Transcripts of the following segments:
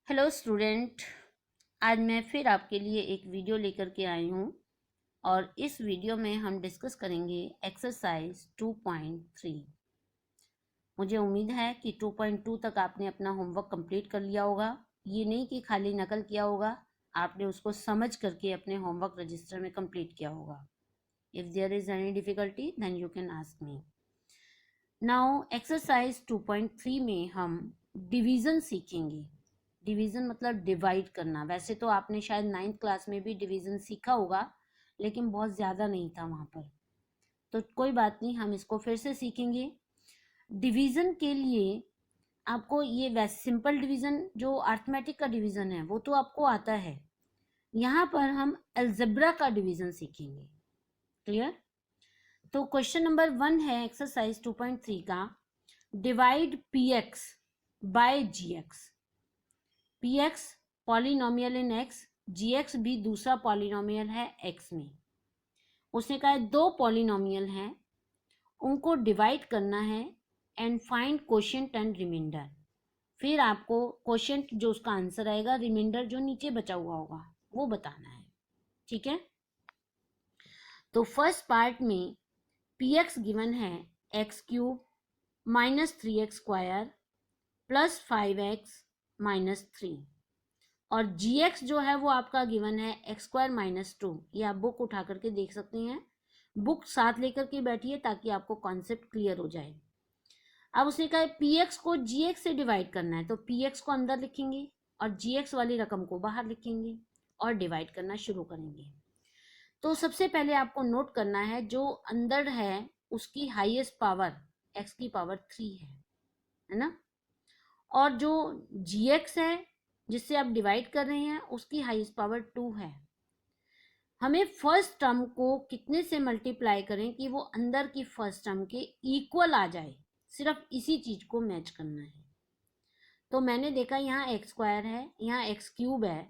Hello student. आज मैं फिर आपके लिए एक वीडियो लेकर के आई हूँ और इस वीडियो में हम डिस्कस करेंगे एक्सरसाइज 2.3। मुझे उम्मीद है कि 2.2 तक आपने अपना होमवर्क कंप्लीट कर लिया होगा। ये नहीं कि खाली नकल किया होगा, आपने उसको समझ करके अपने होमवर्क रजिस्टर में कंप्लीट किया होगा। If there is any difficulty then you can ask me. Now exercise 2.3 में हम डिवीज़न सीखेंगे। डिवीज़न मतलब डिवाइड करना। वैसे तो आपने शायद 9th क्लास में भी डिवीज़न सीखा होगा, लेकिन बहुत ज़्यादा नहीं था वहाँ पर, तो कोई बात नहीं, हम इसको फिर से सीखेंगे। डिवीज़न के लिए आपको ये वैसे सिंपल डिवीज़न जो अर्थमेटिक का डिवीज़न है वो तो आपको आता है। यहाँ पर हम अलजेब्रा का डिवीज़न सीखेंगे। क्लियर? तो क्वेश्चन नंबर 1 है एक्सरसाइज 2.3 का, divide P X by G X. P X polynomial in X, G X भी दूसरा पॉलिनोमियल है एक्स में। उसने कहा है दो पॉलिनोमियल हैं, उनको डिवाइड करना है and find quotient and remainder. फिर आपको कोशेंट जो उसका आंसर आएगा, रिमाइंडर जो नीचे बचा हुआ होगा वो बताना है। ठीक है, तो फर्स्ट पार्ट में पी एक्स गिवन है x cube minus 3x square plus 5x minus 3, और जी एक्स जो है वो आपका गिवन है एक्स स्क्वायर माइनस 2। ये आप बुक उठा करके देख सकते हैं, बुक साथ लेकर के बैठिए ताकि आपको कॉन्सेप्ट क्लियर हो जाए। अब उसने कहा पी एक्स को जी एक्स से डिवाइड करना है, तो पी एक्स को अंदर लिखेंगे और जी एक्स वाली रकम को बाहर लिखेंगे और डिवाइड करना शुरू करेंगे। तो सबसे पहले आपको नोट करना है जो अंदर है उसकी हाईएस्ट पावर एक्स की पावर 3 है ना, और जो जी एक्स है जिससे आप डिवाइड कर रहे हैं उसकी हाईएस्ट पावर 2 है। हमें फर्स्ट टर्म को कितने से मल्टीप्लाई करें कि वो अंदर की फर्स्ट टर्म के इक्वल आ जाए, सिर्फ इसी चीज को मैच करना है। तो मैंने देखा यहाँ एक्स स्क्वायर है, यहाँ एक्स क्यूब है।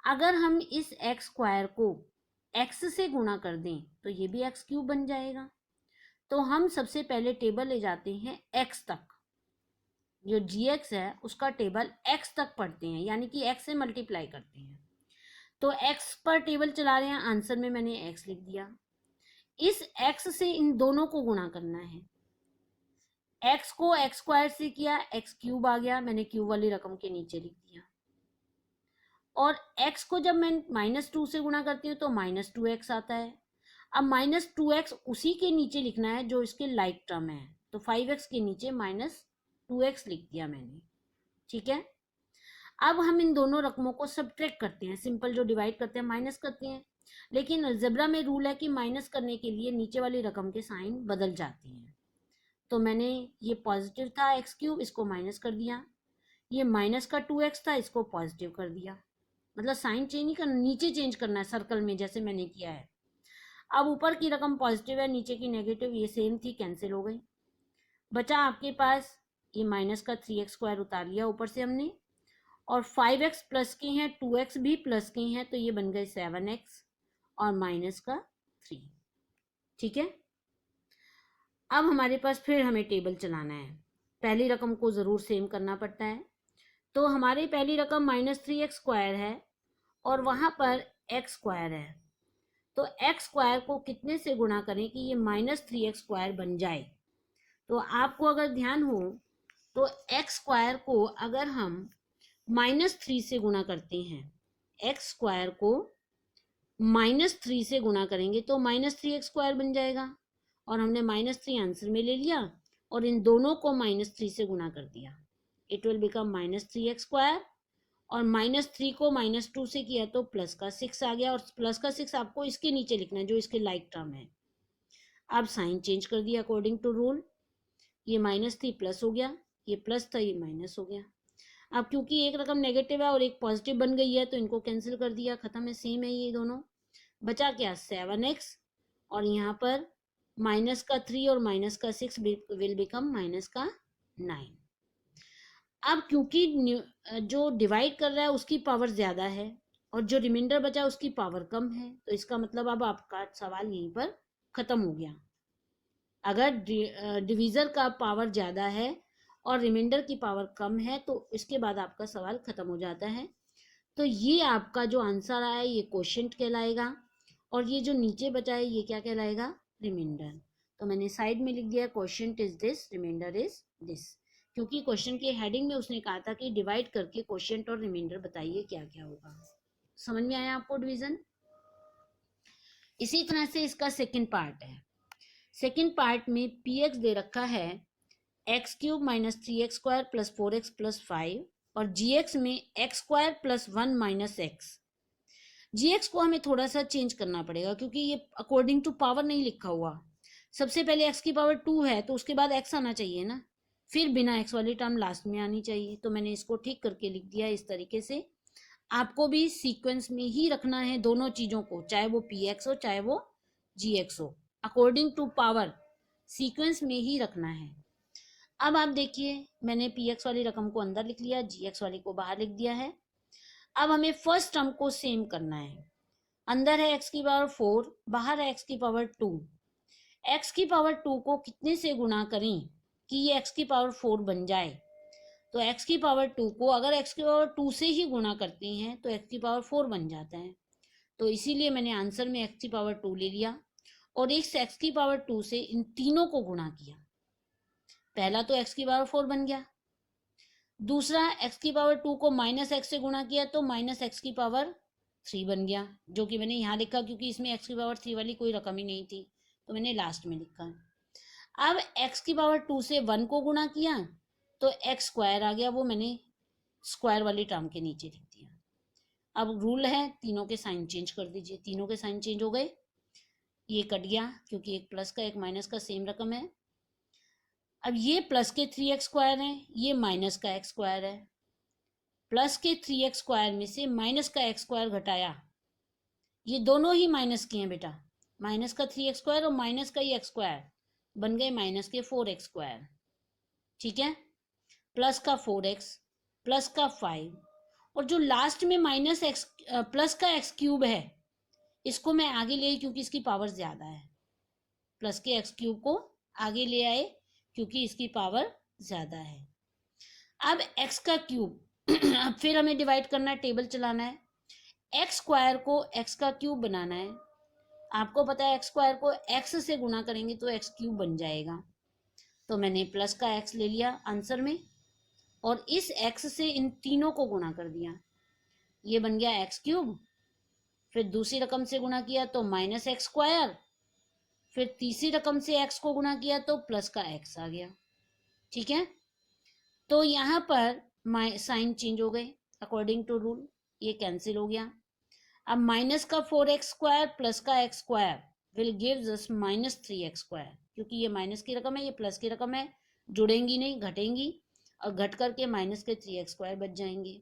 अगर हम इस एक्स स्क्वायर को एक्स से गुणा कर दें तो ये भी एक्स क्यूब बन जाएगा। तो हम सबसे पहले टेबल ले जाते हैं एक्स तक, जो जी एक्स है उसका टेबल एक्स तक पढ़ते हैं, यानी कि एक्स से मल्टीप्लाई करते हैं। तो एक्स पर टेबल चला रहे हैं, आंसर में मैंने एक्स लिख दिया। इस एक्स से इन दोनों को गुणा करना है। एक्स को एक्स स्क्वायर से किया, एक्स क्यूब आ गया, मैंने क्यूब वाली रकम के नीचे लिख दिया। और एक्स को जब मैं माइनस 2 से गुणा करती हूँ तो माइनस 2x आता है। अब माइनस 2x उसी के नीचे लिखना है जो इसके लाइक टर्म है, तो 5x के नीचे माइनस 2x लिख दिया मैंने। ठीक है, अब हम इन दोनों रकमों को सब्ट्रैक्ट करते हैं, सिंपल जो डिवाइड करते हैं माइनस करते हैं, लेकिन अलजेब्रा में रूल है कि माइनस करने के लिए नीचे वाली रकम के साइन बदल जाते हैं। तो मैंने ये पॉजिटिव था एक्स क्यूब, इसको माइनस कर दिया। ये माइनस का 2x था, इसको पॉजिटिव कर दिया। मतलब साइन चेंज नहीं करना, नीचे चेंज करना है सर्कल में जैसे मैंने किया है। अब ऊपर की रकम पॉजिटिव है, नीचे की नेगेटिव, ये सेम थी, कैंसिल हो गई। बचा आपके पास ये माइनस का 3x स्क्वायर उतार लिया ऊपर से हमने, और 5x प्लस के हैं, 2x भी प्लस के हैं, तो ये बन गए 7x और माइनस का 3। ठीक है, अब हमारे पास फिर हमें टेबल चलाना है, पहली रकम को ज़रूर सेम करना पड़ता है। तो हमारी पहली रकम माइनस 3x स्क्वायर है और वहाँ पर x स्क्वायर है, तो x स्क्वायर को कितने से गुणा करें कि ये माइनस 3x स्क्वायर बन जाए। तो आपको अगर ध्यान हो तो x स्क्वायर को अगर हम माइनस 3 से गुणा करते हैं, x स्क्वायर को माइनस 3 से गुणा करेंगे तो माइनस 3x स्क्वायर बन जाएगा, और हमने माइनस 3 आंसर में ले लिया और इन दोनों को माइनस 3 से गुणा कर दिया। It will become minus 3x square, और माइनस 3 को माइनस 2 से किया तो प्लस का 6 आ गया, और प्लस का 6 आपको इसके नीचे लिखना है जो इसके लाइक टर्म है। अब साइन चेंज कर दिया अकॉर्डिंग टू रूल, ये माइनस थी प्लस हो गया, ये प्लस था ये माइनस हो गया। अब क्योंकि एक रकम नेगेटिव है और एक पॉजिटिव बन गई है तो इनको कैंसिल कर दिया, खत्म है, सेम है ये दोनों। बचा क्या 7x, और यहाँ पर माइनस का 3 और माइनस का 6 विल बिकम माइनस का 9। अब क्योंकि जो डिवाइड कर रहा है उसकी पावर ज़्यादा है और जो रिमाइंडर बचा उसकी पावर कम है, तो इसका मतलब अब आपका सवाल यहीं पर ख़त्म हो गया। अगर डिवीज़र का पावर ज़्यादा है और रिमाइंडर की पावर कम है, तो इसके बाद आपका सवाल खत्म हो जाता है। तो ये आपका जो आंसर आया ये क्वोशिएंट कहलाएगा, और ये जो नीचे बचा है ये क्या कहलाएगा, रिमाइंडर। तो मैंने साइड में लिख दिया quotient is this, remainder is this, क्योंकि क्वेश्चन के हेडिंग में उसने कहा था कि डिवाइड करके क्वोशिएंट और रिमाइंडर बताइए क्या क्या होगा। समझ में आया आपको डिवीजन। इसी तरह से इसका सेकंड पार्ट है। सेकंड पार्ट में पी एक्स दे रखा है x cube minus 3x² plus 4x plus 5, और जी एक्स में x² plus 1 minus x. G x को हमें थोड़ा सा चेंज करना पड़ेगा, क्योंकि ये अकॉर्डिंग टू पावर नहीं लिखा हुआ। सबसे पहले x की पावर 2 है तो उसके बाद x आना चाहिए ना, फिर बिना x वाली टर्म लास्ट में आनी चाहिए। तो मैंने इसको ठीक करके लिख दिया इस तरीके से। आपको भी सीक्वेंस में ही रखना है दोनों चीजों को, चाहे वो पी एक्स हो चाहे वो जी एक्स हो, अकॉर्डिंग टू पावर सीक्वेंस में ही रखना है। अब आप देखिए, मैंने पी एक्स वाली रकम को अंदर लिख लिया, जी एक्स वाली को बाहर लिख दिया है। अब हमें फर्स्ट टर्म को सेम करना है। अंदर है x की पावर 4, बाहर है x की पावर 2। x की पावर 2 को कितने से गुणा करें कि ये x की पावर 4 बन जाए। तो x की पावर 2 को अगर x की पावर 2 से ही गुणा करते हैं तो x की पावर 4 बन जाता है। तो इसीलिए मैंने आंसर में x की पावर 2 ले लिया और इस x की पावर 2 से इन तीनों को गुणा किया। पहला तो x की पावर 4 बन गया, दूसरा x की पावर 2 को माइनस एक्स से गुणा किया तो माइनस एक्स की पावर 3 बन गया, जो कि मैंने यहाँ लिखा क्योंकि इसमें x की पावर 3 वाली कोई रकम ही नहीं थी, तो मैंने लास्ट में लिखा। अब x की पावर 2 से 1 को गुणा किया तो x स्क्वायर आ गया, वो मैंने स्क्वायर वाली टर्म के नीचे लिख दिया। अब रूल है, तीनों के साइन चेंज कर दीजिए। तीनों के साइन चेंज हो गए, ये कट गया क्योंकि एक प्लस का एक माइनस का सेम रकम है। अब ये प्लस के 3x स्क्वायर है, ये माइनस का x स्क्वायर है। प्लस के 3x स्क्वायर में से माइनस का x स्क्वायर घटाया, ये दोनों ही माइनस के हैं बेटा, माइनस का 3x स्क्वायर और माइनस का ही x स्क्वायर बन गए माइनस के 4x स्क्वायर। ठीक है, प्लस का 4x प्लस का 5, और जो लास्ट में माइनस एक्स प्लस का x क्यूब है इसको मैं आगे ले आई क्योंकि इसकी पावर ज्यादा है। प्लस के x क्यूब को आगे ले आए क्योंकि इसकी पावर ज्यादा है। अब x का क्यूब अब फिर हमें डिवाइड करना है, टेबल चलाना है। एक्स स्क्वायर को x का क्यूब बनाना है। आपको पता है एक्स स्क्वायर को x से गुणा करेंगे तो x क्यूब बन जाएगा। तो मैंने प्लस का x ले लिया आंसर में और इस x से इन तीनों को गुणा कर दिया, ये बन गया x क्यूब। फिर दूसरी रकम से गुणा किया तो माइनस एक्स स्क्वायर, फिर तीसरी रकम से x को गुणा किया तो प्लस का x आ गया। ठीक है, तो यहाँ पर साइन चेंज हो गए अकॉर्डिंग टू रूल, ये कैंसिल हो गया। अब माइनस का 4x स्क्वायर प्लस का x square will gives us minus 3x square, क्योंकि ये माइनस की रकम है ये प्लस की रकम है, जुड़ेंगी नहीं घटेंगी, और घट करके माइनस के 3x स्क्वायर बच जाएंगे।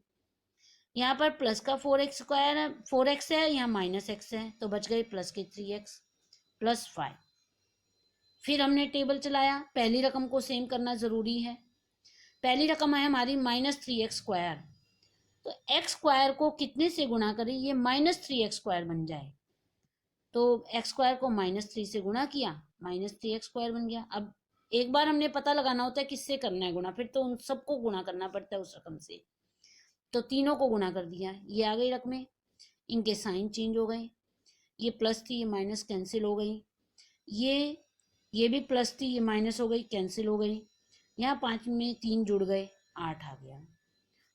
यहाँ पर प्लस का 4x स्क्वायर है, 4x है, यहाँ माइनस x है, तो बच गए प्लस के 3x प्लस 5। फिर हमने टेबल चलाया, पहली रकम को सेम करना जरूरी है। पहली रकम है हमारी माइनस 3x स्क्वायर, तो x स्क्वायर को कितने से गुणा करें, ये माइनस 3x स्क्वायर बन जाए। तो x स्क्वायर को माइनस 3 से गुणा किया, माइनस 3x स्क्वायर बन गया। अब एक बार हमने पता लगाना होता है किससे करना है गुणा, फिर तो उन सबको गुणा करना पड़ता है उस रकम से। तो तीनों को गुणा कर दिया, ये आ गई रकमें, इनके साइन चेंज हो गए, ये प्लस थी ये माइनस कैंसिल हो गई, ये भी प्लस थी ये माइनस हो गई कैंसिल हो गई, यहाँ 5 में 3 जुड़ गए 8 आ गया।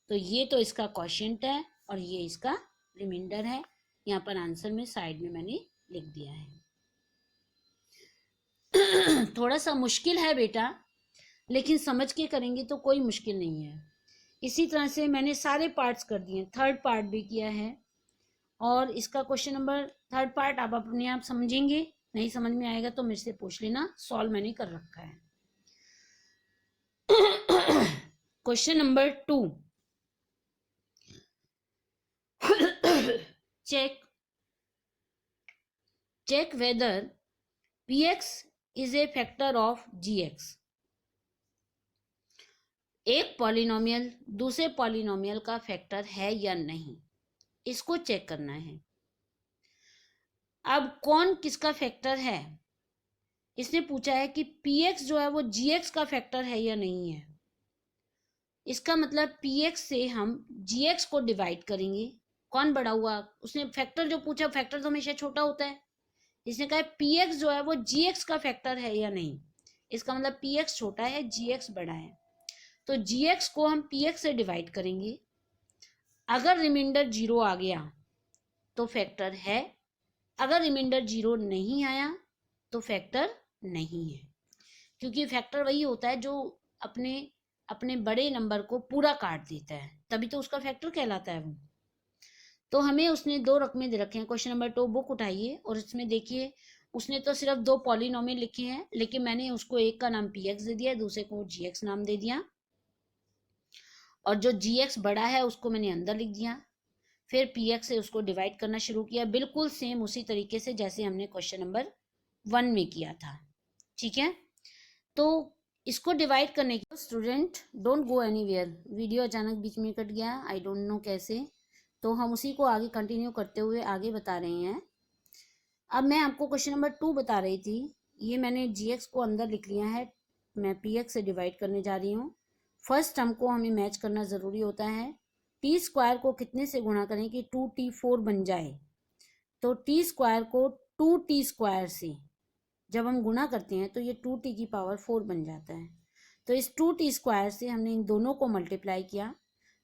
तो ये तो इसका क्वोशिएंट है और ये इसका रिमाइंडर है। यहाँ पर आंसर में साइड में मैंने लिख दिया है। थोड़ा सा मुश्किल है बेटा, लेकिन समझ के करेंगे तो कोई मुश्किल नहीं है। इसी तरह से मैंने सारे पार्ट्स कर दिए, थर्ड पार्ट भी किया है, और इसका क्वेश्चन नंबर थर्ड पार्ट आप अपने आप समझेंगे, नहीं समझ में आएगा तो मेरे से पूछ लेना, सॉल्व मैंने कर रखा है। Question number 2, check whether px is a factor of gx। एक पॉलिनोमियल दूसरे पॉलिनोमियल का फैक्टर है या नहीं, इसको चेक करना है। अब कौन किसका फैक्टर है, इसने पूछा है कि px जो है वो gx का फैक्टर है या नहीं है। इसका मतलब px से हम gx को डिवाइड करेंगे। कौन बड़ा हुआ? उसने फैक्टर जो पूछा, फैक्टर तो हमेशा छोटा होता है। इसने कहा px जो है वो gx का फैक्टर है या नहीं, इसका मतलब px छोटा है, gx बड़ा है। तो gx को हम px से डिवाइड करेंगे। अगर रिमाइंडर 0 आ गया तो फैक्टर है, अगर रिमाइंडर 0 नहीं आया तो फैक्टर नहीं है, क्योंकि फैक्टर वही होता है जो अपने अपने बड़े नंबर को पूरा काट देता है, तभी तो उसका फैक्टर कहलाता है वो। तो हमें उसने दो रकमें दे रखे हैं। क्वेश्चन नंबर 2 बुक उठाइए और इसमें देखिए, उसने तो सिर्फ दो पॉलिनोमियल लिखे हैं, लेकिन मैंने उसको एक का नाम px दे दिया, दूसरे को gx नाम दे दिया, और जो gx बड़ा है उसको मैंने अंदर लिख दिया। फिर px से उसको डिवाइड करना शुरू किया, बिल्कुल सेम उसी तरीके से जैसे हमने क्वेश्चन नंबर 1 में किया था। ठीक है, तो इसको डिवाइड करने के student don't go anywhere. Video अचानक बीच में कट गया, आई डोंट नो कैसे, तो हम उसी को आगे कंटिन्यू करते हुए आगे बता रहे हैं। अब मैं आपको क्वेश्चन नंबर 2 बता रही थी, ये मैंने gx को अंदर लिख लिया है, मैं px से डिवाइड करने जा रही हूँ। फर्स्ट टर्म को हमें मैच करना ज़रूरी होता है। टी स्क्वायर को कितने से गुणा करें कि 2t4 बन जाए? तो टी स्क्वायर को 2t स्क्वायर से जब हम गुणा करते हैं तो ये 2t की पावर 4 बन जाता है। तो इस 2t स्क्वायर से हमने इन दोनों को मल्टीप्लाई किया।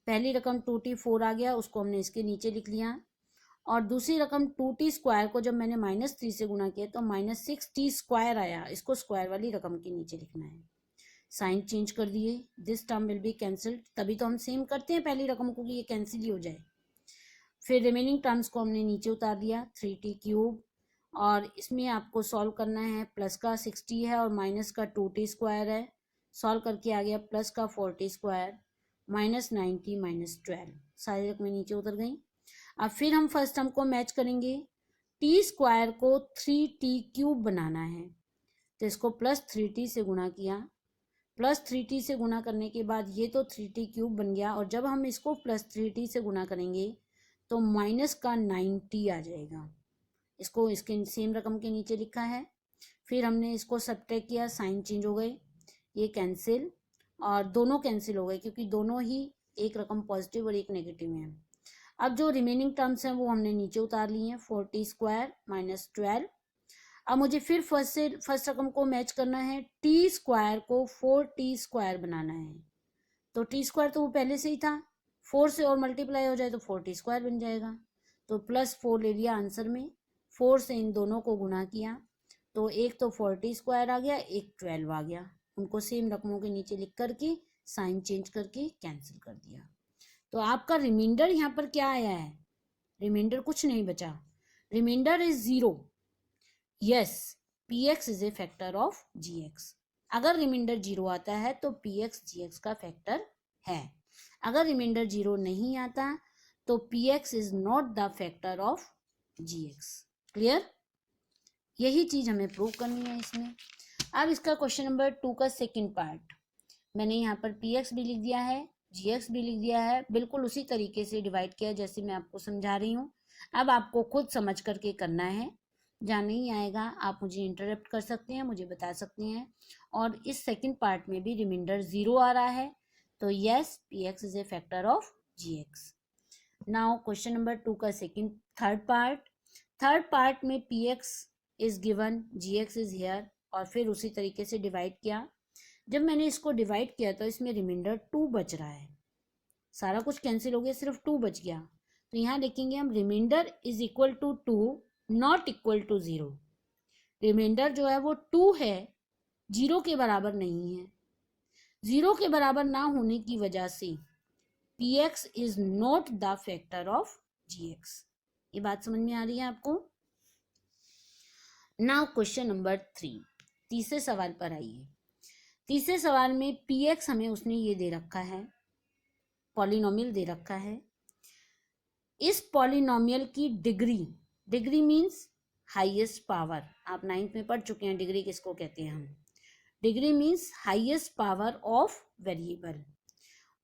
पहली रकम 2t4 आ गया, उसको हमने इसके नीचे लिख लिया, और दूसरी रकम 2t स्क्वायर को जब मैंने -3 से गुणा किया तो -6t स्क्वायर आया, इसको स्क्वायर वाली रकम के नीचे लिखना है। साइन चेंज कर दिए, this term will be cancelled, तभी तो हम सेम करते हैं पहली रकम को कि ये कैंसिल ही हो जाए। फिर रिमेनिंग टर्म्स को हमने नीचे उतार दिया, 3t3, और इसमें आपको सॉल्व करना है। प्लस का 60 है और माइनस का 2t स्क्वायर है, सॉल्व करके आ गया प्लस का 4t स्क्वायर, -90 -12, सारी रकमें नीचे उतर गई। अब फिर हम फर्स्ट टर्म को मैच करेंगे, टी स्क्वायर को 3t³ बनाना है, तो इसको +3t से गुणा किया, +3t से गुणा करने के बाद ये तो 3t³ बन गया, और जब हम इसको +3t से गुणा करेंगे तो माइनस का 90 आ जाएगा, इसको इसके सेम रकम के नीचे लिखा है। फिर हमने इसको सब्ट्रैक्ट किया, साइन चेंज हो गए, ये कैंसिल, और दोनों कैंसिल हो गए क्योंकि दोनों ही एक रकम पॉजिटिव और एक नेगेटिव में है। अब जो रिमेनिंग टर्म्स हैं वो हमने नीचे उतार लिए हैं, 4t स्क्वायर -12। अब मुझे फिर फर्स्ट रकम को मैच करना है, टी स्क्वायर को 4t स्क्वायर बनाना है, तो टी स्क्वायर तो वो पहले से ही था, 4 से और मल्टीप्लाई हो जाए तो 4t स्क्वायर बन जाएगा, तो +4 ले लिया आंसर में, 4 से इन दोनों को गुणा किया, तो एक तो 4t स्क्वायर आ गया, एक 12 आ गया, उनको सेम रकमों के नीचे लिख करके साइन चेंज करके कैंसिल कर दिया। तो आपका रिमाइंडर यहाँ पर क्या आया है? रिमाइंडर कुछ नहीं बचा, remainder is 0। Yes, px is a factor of gx। अगर रिमाइंडर 0 आता है तो px gx का फैक्टर है, अगर रिमाइंडर 0 नहीं आता तो px is not the factor of gx। Clear? यही चीज हमें प्रूव करनी है इसमें। अब इसका क्वेश्चन नंबर 2 का सेकंड पार्ट, मैंने यहाँ पर px भी लिख दिया है, gx भी लिख दिया है, बिल्कुल उसी तरीके से डिवाइड किया जैसे मैं आपको समझा रही हूँ। अब आपको खुद समझ करके करना है, जहाँ नहीं आएगा आप मुझे इंटरप्ट कर सकते हैं, मुझे बता सकते हैं। और इस सेकंड पार्ट में भी रिमाइंडर 0 आ रहा है, तो yes, px is a factor of gx। Now question number 2 का थर्ड पार्ट में px is given, gx is here, और फिर उसी तरीके से डिवाइड किया। जब मैंने इसको डिवाइड किया तो इसमें रिमाइंडर 2 बच रहा है, सारा कुछ कैंसिल हो गया, सिर्फ 2 बच गया, तो यहाँ लिखेंगे हम remainder is equal to 2 not equal to 0। Remainder जो है वो 2 है, 0 के बराबर नहीं है। 0 के बराबर ना होने की वजह से px is not the factor of gx। ये बात समझ में आ रही है आपको? नाउ क्वेश्चन नंबर 3, तीसरे सवाल पर आइए। तीसरे सवाल में px हमें उसने ये दे रखा है, पॉलिनोमियल दे रखा है। इस पॉलिनोमियल की डिग्री मीन्स हाईएस्ट पावर, आप 9th में पढ़ चुके हैं डिग्री किसको कहते हैं हम। Degree means highest power of variable.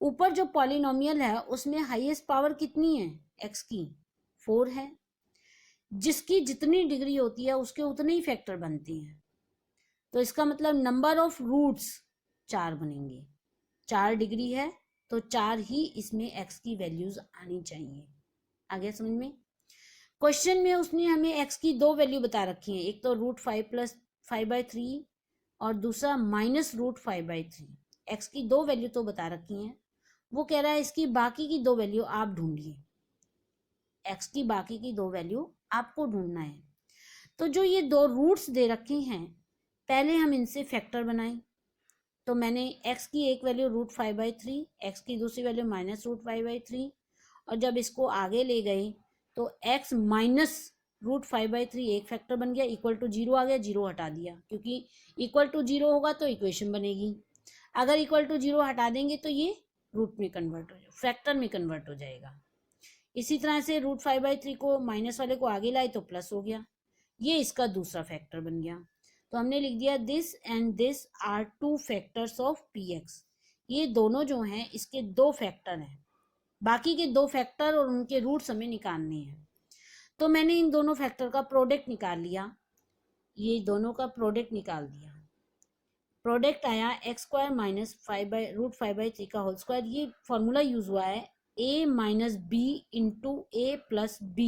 ऊपर जो पॉलिनोमियल है उसमें हाईएस्ट पावर कितनी है? x की 4 है, जिसकी जितनी डिग्री होती है उसके उतने ही फैक्टर बनते हैं, तो इसका मतलब नंबर ऑफ रूट्स 4 बनेंगे। 4 डिग्री है तो 4 ही इसमें x की वैल्यूज आनी चाहिए। आ गया समझ में? क्वेश्चन में उसने हमें x की दो वैल्यू बता रखी है, एक तो √5 + 5/3 और दूसरा -√5/3। x की दो वैल्यू तो बता रखी हैं, वो कह रहा है इसकी बाकी की दो वैल्यू आप ढूंढिए। x की बाकी की दो वैल्यू आपको ढूंढना है। तो जो ये दो रूट्स दे रखे हैं, पहले हम इनसे फैक्टर बनाएं। तो मैंने x की एक वैल्यू √5/3, x की दूसरी वैल्यू -√5/3, और जब इसको आगे ले गए तो x -√5/3 एक फैक्टर बन गया, इक्वल टू 0 आ गया, 0 हटा दिया, क्योंकि इक्वल टू 0 होगा तो इक्वेशन बनेगी। अगर इक्वल टू 0 हटा देंगे तो ये रूट में कन्वर्ट हो जाएगा, फैक्टर में कन्वर्ट हो जाएगा। इसी तरह से √5/3 को माइनस वाले को आगे लाए तो प्लस हो गया, ये इसका दूसरा फैक्टर बन गया। तो हमने लिख दिया this and this are 2 factors of px। ये दोनों जो हैं इसके दो फैक्टर हैं, बाकी के दो फैक्टर और उनके रूट्स हमें निकालने हैं। तो मैंने इन दोनों फैक्टर का प्रोडक्ट निकाल लिया, ये दोनों का प्रोडक्ट निकाल दिया। प्रोडक्ट आया x² - √5/3 का होल स्क्वायर। ये फॉर्मूला यूज हुआ है a - b × a + b।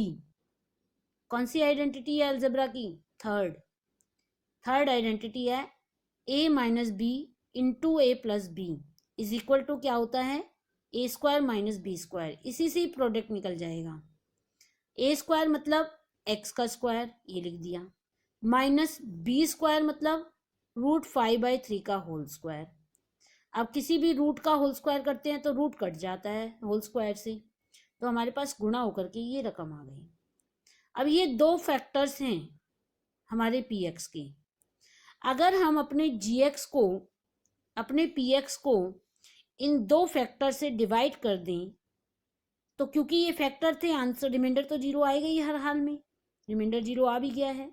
कौन सी आइडेंटिटी है अलजेब्रा की? थर्ड आइडेंटिटी है a - b × a + b is equal to क्या होता है? a² - b²। इसी से प्रोडक्ट निकल जाएगा। a² मतलब x का स्क्वायर, ये लिख दिया, -b² मतलब √5/3 का होल स्क्वायर। अब किसी भी रूट का होल स्क्वायर करते हैं तो रूट कट जाता है होल स्क्वायर से, तो हमारे पास गुणा होकर के ये रकम आ गई। अब ये दो फैक्टर्स हैं हमारे px के। अगर हम अपने gx को, अपने px को इन दो फैक्टर से डिवाइड कर दें, तो क्योंकि ये फैक्टर थे, आंसर रिमाइंडर तो 0 आएगा ही, हर हाल में रिमाइंडर 0 आ भी गया है,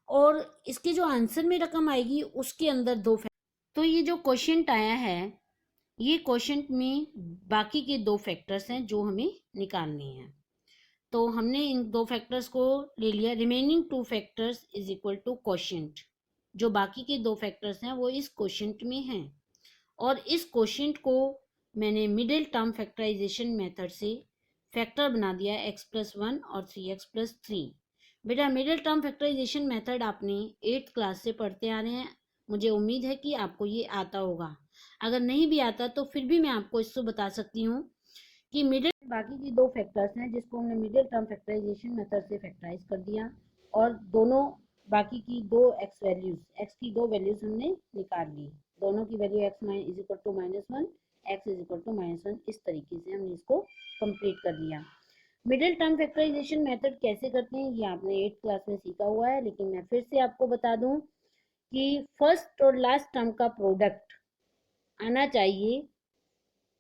और इसके जो आंसर में रकम आएगी उसके अंदर दो फैक्टर। तो ये जो क्वेश्चन आया है, ये क्वेश्चन में बाकी के दो फैक्टर्स हैं जो हमें निकालने हैं। तो हमने इन दो फैक्टर्स को ले लिया, remaining 2 factors is equal to quotient. जो बाकी के दो फैक्टर्स हैं वो इस क्वोशिएंट में हैं, और इस क्वोशिएंट को मैंने मिडिल टर्म फैक्टराइजेशन मेथड से फैक्टर बना दिया x+1 और 3x+3। बेटा मिडिल टर्म फैक्टराइजेशन मेथड आपने 8th क्लास से पढ़ते आ रहे हैं, मुझे उम्मीद है कि आपको ये आता होगा। अगर नहीं भी आता तो फिर भी मैं आपको इससे बता सकती हूँ कि मिडिल बाकी की दो फैक्टर्स हैं जिसको हमने मिडिल टर्म फैक्टराइजेशन मेथड से फैक्टराइज कर दिया, और दोनों बाकी की दो x वैल्यूज, x की दो वैल्यूज हमने निकाल ली। दोनों की value x is equal to -1, x is equal to -1, इस तरीके से हमने इसको कंप्लीट कर लिया। मिडिल टर्म फैक्टराइजेशन मेथड कैसे करते हैं ये आपने 8th क्लास में सीखा हुआ है, लेकिन मैं फिर से आपको बता दूं कि फर्स्ट और लास्ट टर्म का प्रोडक्ट आना चाहिए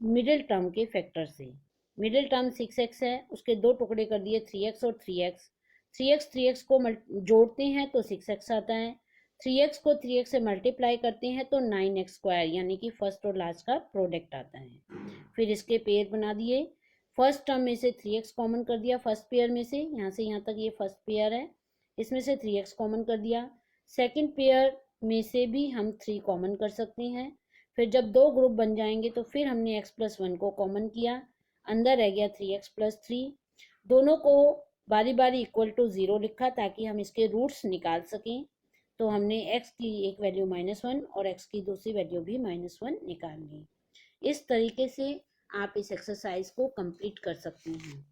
मिडिल टर्म के फैक्टर से। मिडिल टर्म 6x है, उसके दो टुकड़े कर दिए 3x और 3x। 3x को जोड़ते हैं तो 6x आता है, 3x को 3x से मल्टीप्लाई करते हैं तो 9x², यानी कि फर्स्ट और लास्ट का प्रोडक्ट आता है। फिर इसके पेयर बना दिए, फर्स्ट टर्म में से 3x कॉमन कर दिया, फर्स्ट पेयर में से यहाँ तक ये फर्स्ट पेयर है, इसमें से 3x कॉमन कर दिया। सेकंड पेयर में से भी हम 3 कॉमन कर सकते हैं। फिर जब दो ग्रुप बन जाएंगे तो फिर हमने x+1 को कॉमन किया, अंदर रह गया 3x+3। दोनों को बारी बारी इक्वल टू 0 लिखा ताकि हम इसके रूट्स निकाल सकें। तो हमने x की एक वैल्यू -1 और x की दूसरी वैल्यू भी -1 निकाल ली। इस तरीके से आप इस एक्सरसाइज को कंप्लीट कर सकते हैं।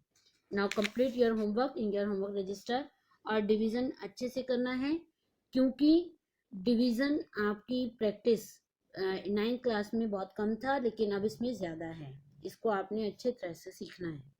Now complete your homework in your homework register. और डिवीज़न अच्छे से करना है, क्योंकि डिवीज़न आपकी प्रैक्टिस 9th क्लास में बहुत कम था, लेकिन अब इसमें ज़्यादा है। इसको आपने अच्छे तरह से सीखना है।